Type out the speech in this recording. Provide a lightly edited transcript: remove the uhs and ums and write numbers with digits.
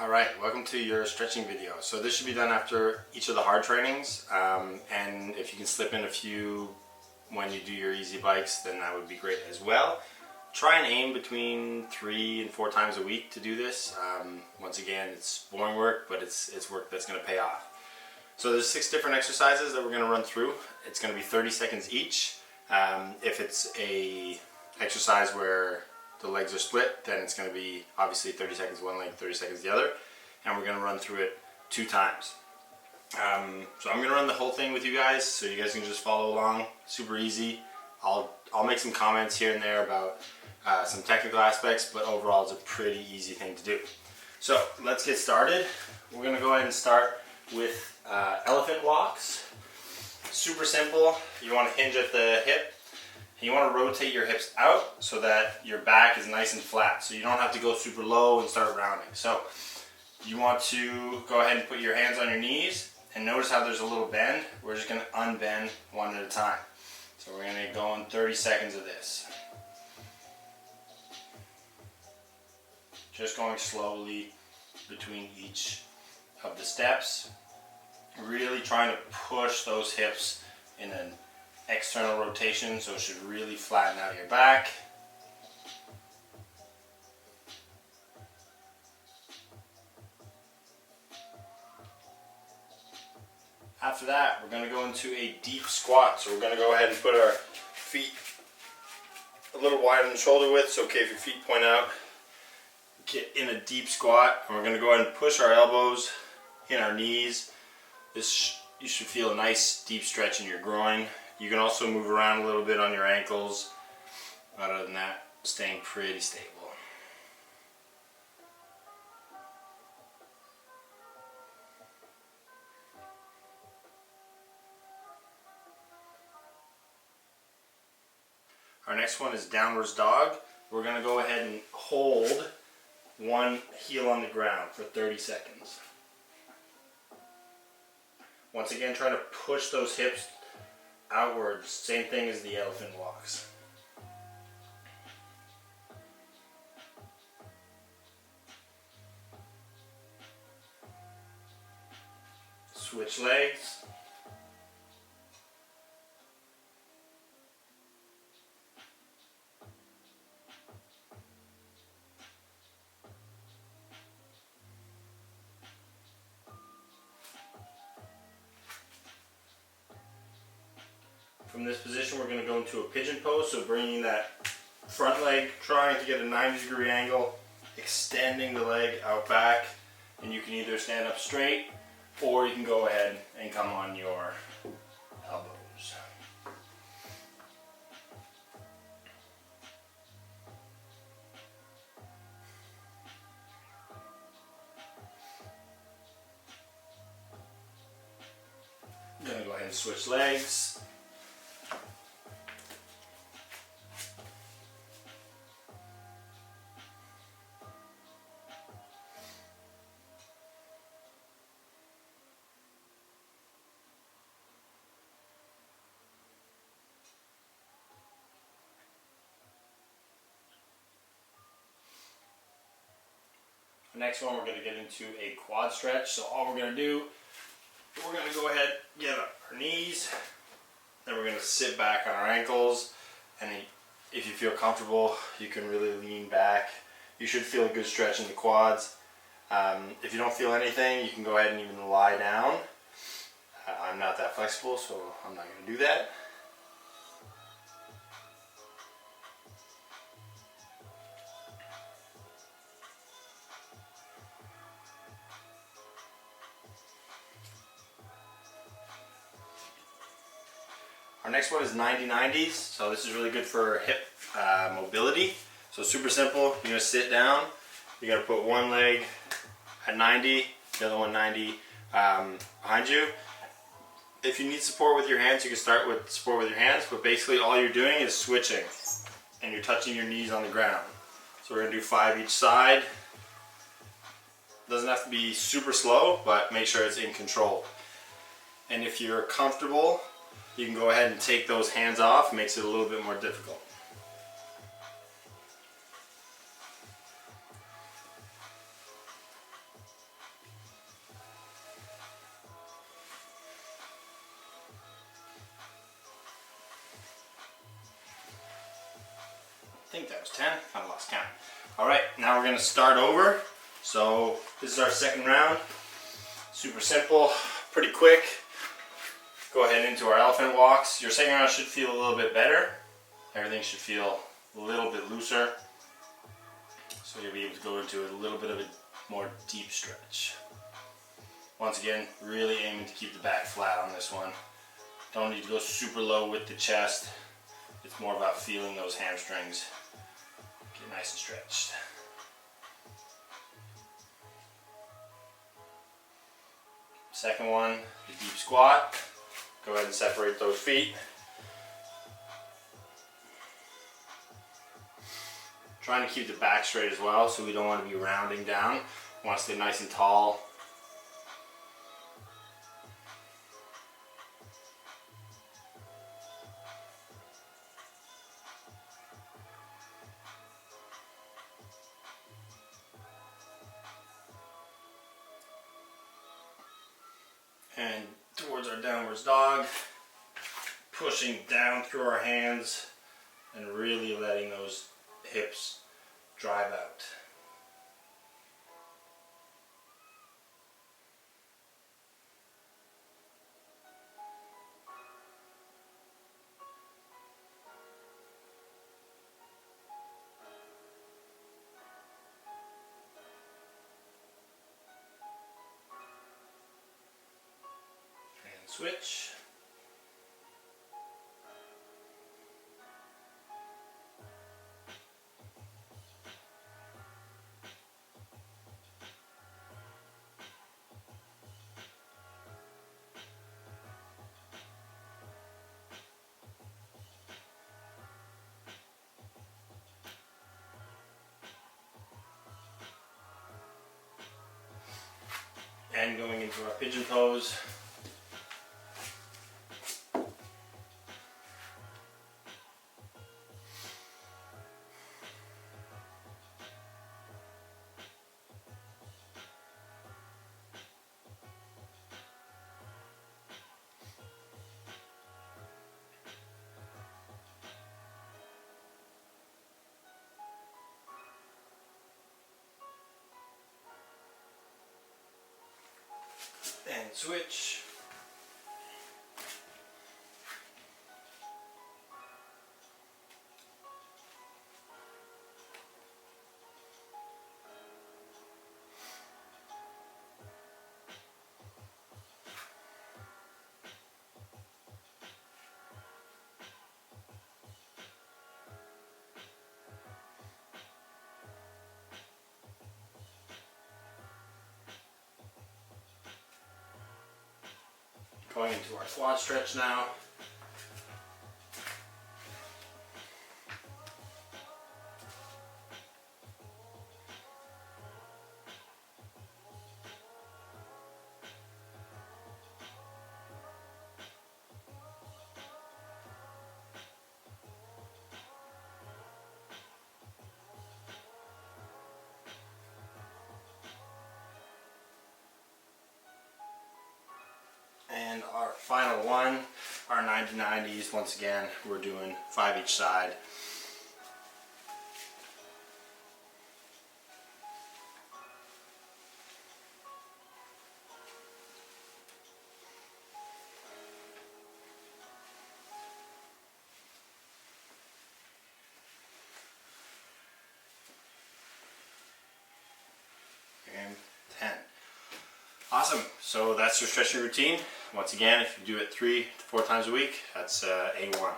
Alright, welcome to your stretching video. So this should be done after each of the hard trainings, and if you can slip in a few when you do your easy bikes, then that would be great as well. Try and aim between 3 and 4 times a week to do this. Once again, it's boring work, but it's work that's going to pay off. So there's 6 different exercises that we're going to run through. It's going to be 30 seconds each. If it's a exercise where the legs are split, then it's going to be obviously 30 seconds one leg, 30 seconds the other, and we're going to run through it 2 times. So I'm going to run the whole thing with you guys, so you guys can just follow along. Super easy. I'll make some comments here and there about some technical aspects, but overall it's a pretty easy thing to do. So let's get started. We're going to go ahead and start with elephant walks. Super simple. You want to hinge at the hip. You want to rotate your hips out so that your back is nice and flat, so you don't have to go super low and start rounding. So you want to go ahead and put your hands on your knees, and notice how there's a little bend. We're just going to unbend one at a time. So we're going to go in 30 seconds of this. Just going slowly between each of the steps. Really trying to push those hips in an external rotation, so it should really flatten out your back. After that, we're going to go into a deep squat. So we're going to go ahead and put our feet a little wider than shoulder width. So okay, if your feet point out, get in a deep squat, and we're going to go ahead and push our elbows in our knees. You should feel a nice deep stretch in your groin. You can also move around a little bit on your ankles. Other than that, staying pretty stable. Our next one is downwards dog. We're going to go ahead and hold one heel on the ground for 30 seconds. Once again, try to push those hips outwards. Same thing as the elephant walks. Switch legs. From this position, we're going to go into a pigeon pose, so bringing that front leg, trying to get a 90-degree angle, extending the leg out back, and you can either stand up straight, or you can go ahead and come on your elbows. I'm going to go ahead and switch legs. Next one, we're going to get into a quad stretch. So all we're going to do, we're going to go ahead, get up our knees, then we're going to sit back on our ankles, and if you feel comfortable, you can really lean back. You should feel a good stretch in the quads. If you don't feel anything, you can go ahead and even lie down. I'm not that flexible, so I'm not going to do that. Our next one is 90-90s. So this is really good for hip mobility. So super simple. You're going to sit down. You're going to put one leg at 90, the other one 90 behind you. If you need support with your hands, you can start with support with your hands, but basically all you're doing is switching, and you're touching your knees on the ground. So we're going to do 5 each side. Doesn't have to be super slow, but make sure it's in control. And if you're comfortable, you can go ahead and take those hands off. Makes it a little bit more difficult. think that was 10. I lost count. Alright, now we're going to start over. So this is our second round. Super simple, pretty quick. Go ahead into our elephant walks. Your second round should feel a little bit better. Everything should feel a little bit looser. So you'll be able to go into a little bit of a more deep stretch. Once again, really aiming to keep the back flat on this one. Don't need to go super low with the chest. It's more about feeling those hamstrings get nice and stretched. Second one, the deep squat. Go ahead and separate those feet. Trying to keep the back straight as well, so we don't want to be rounding down. We want to stay nice and tall. And towards our downwards dog, pushing down through our hands and really letting those hips drive out. And switch. And going into our pigeon pose. And switch. Going into our quad stretch now. And our final one, our 90-90s. Once again, we're doing 5 each side. And 10. Awesome. So that's your stretching routine. Once again, if you do it 3 to 4 times a week, that's A1.